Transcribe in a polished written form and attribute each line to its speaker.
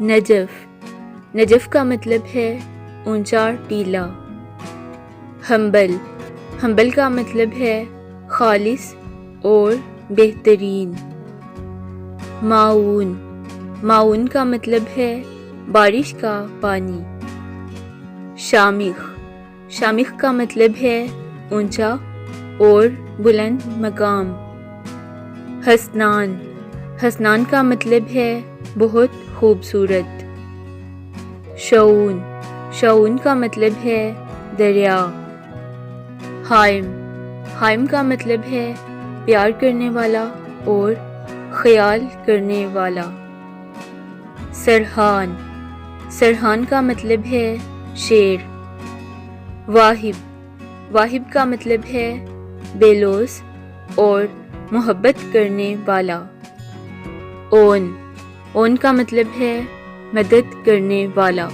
Speaker 1: Najaf, Najaf کا مطلب ہے اونچا ٹیلا۔ ہمبل، ہمبل کا مطلب ہے خالص اور بہترین۔ معاون، معاون کا مطلب ہے بارش کا پانی۔ شامخ، شامخ کا مطلب ہے اونچا اور بلند مقام۔ حسنان، حسنان کا مطلب ہے بہت خوبصورت۔ شعون، شعون کا مطلب ہے دریا۔ حائم، حائم کا مطلب ہے پیار کرنے والا اور خیال کرنے والا۔ سرحان، سرحان کا مطلب ہے شیر۔ واہب، واہب کا مطلب ہے بے لوث اور محبت کرنے والا۔ اون، اون کا مطلب ہے مدد کرنے والا۔